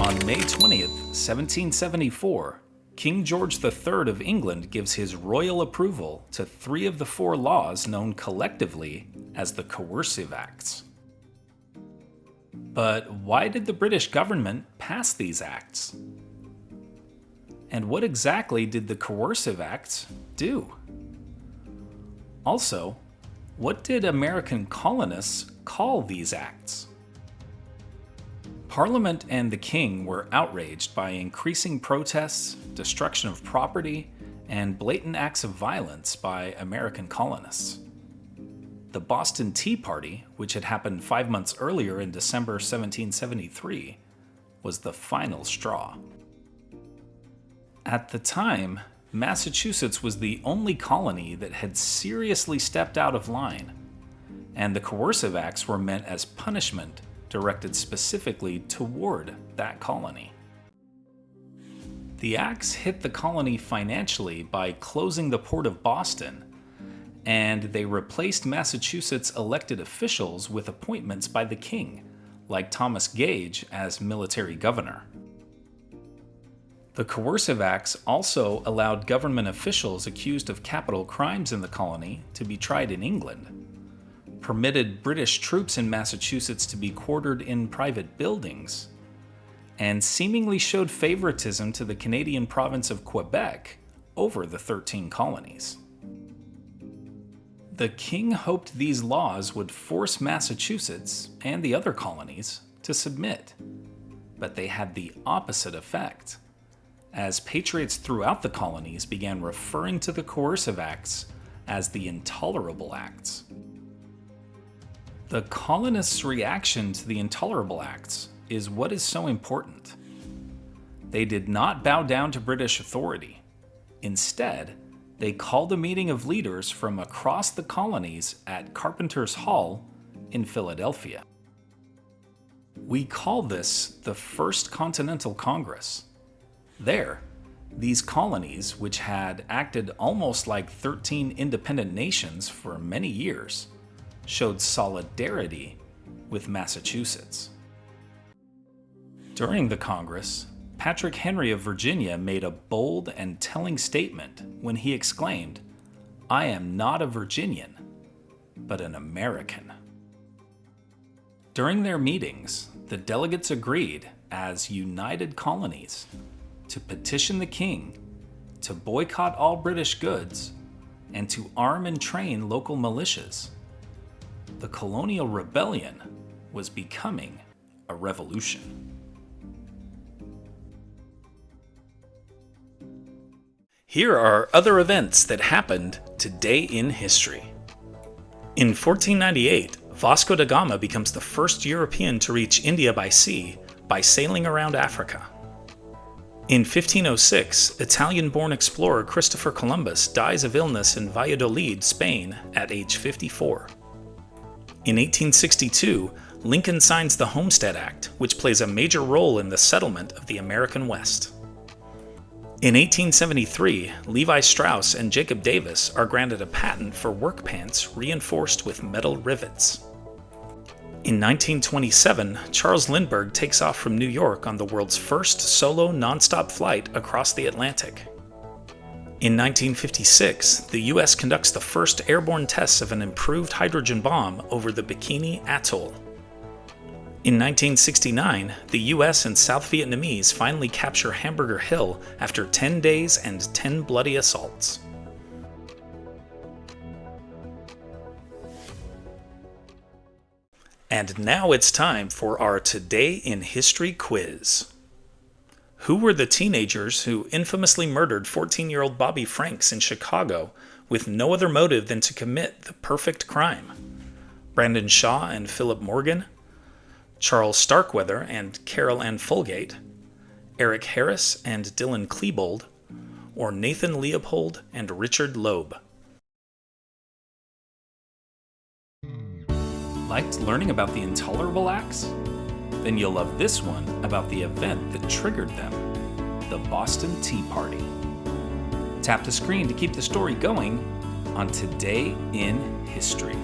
On May 20th, 1774, King George III of England gives his royal approval to 3 of the 4 laws known collectively as the Coercive Acts. But why did the British government pass these acts? And what exactly did the Coercive Acts do? Also, what did American colonists call these acts? Parliament and the King were outraged by increasing protests, destruction of property, and blatant acts of violence by American colonists. The Boston Tea Party, which had happened 5 months earlier in December 1773, was the final straw. At the time, Massachusetts was the only colony that had seriously stepped out of line, and the Coercive Acts were meant as punishment directed specifically toward that colony. The acts hit the colony financially by closing the port of Boston, and they replaced Massachusetts' elected officials with appointments by the King, like Thomas Gage as military governor. The Coercive Acts also allowed government officials accused of capital crimes in the colony to be tried in England, permitted British troops in Massachusetts to be quartered in private buildings, and seemingly showed favoritism to the Canadian province of Quebec over the 13 colonies. The King hoped these laws would force Massachusetts and the other colonies to submit, but they had the opposite effect, as patriots throughout the colonies began referring to the Coercive Acts as the Intolerable Acts. The colonists' reaction to the Intolerable Acts is what is so important. They did not bow down to British authority. Instead, they called a meeting of leaders from across the colonies at Carpenters Hall in Philadelphia. We call this the First Continental Congress. There, these colonies, which had acted almost like 13 independent nations for many years, showed solidarity with Massachusetts. During the Congress, Patrick Henry of Virginia made a bold and telling statement when he exclaimed, "I am not a Virginian, but an American." During their meetings, the delegates agreed, as united colonies, to petition the King, to boycott all British goods, and to arm and train local militias. The colonial rebellion was becoming a revolution. Here are other events that happened today in history. In 1498, Vasco da Gama becomes the first European to reach India by sea by sailing around Africa. In 1506, Italian-born explorer Christopher Columbus dies of illness in Valladolid, Spain, at age 54. In 1862, Lincoln signs the Homestead Act, which plays a major role in the settlement of the American West. In 1873, Levi Strauss and Jacob Davis are granted a patent for work pants reinforced with metal rivets. In 1927, Charles Lindbergh takes off from New York on the world's first solo nonstop flight across the Atlantic. In 1956, the US conducts the first airborne tests of an improved hydrogen bomb over the Bikini Atoll. In 1969, the US and South Vietnamese finally capture Hamburger Hill after 10 days and 10 bloody assaults. And now it's time for our Today in History quiz. Who were the teenagers who infamously murdered 14-year-old Bobby Franks in Chicago with no other motive than to commit the perfect crime? Brandon Shaw and Philip Morgan? Charles Starkweather and Carol Ann Fulgate? Eric Harris and Dylan Klebold? Or Nathan Leopold and Richard Loeb? Liked learning about the Intolerable Acts? Then you'll love this one about the event that triggered them, the Boston Tea Party. Tap the screen to keep the story going on Today in History.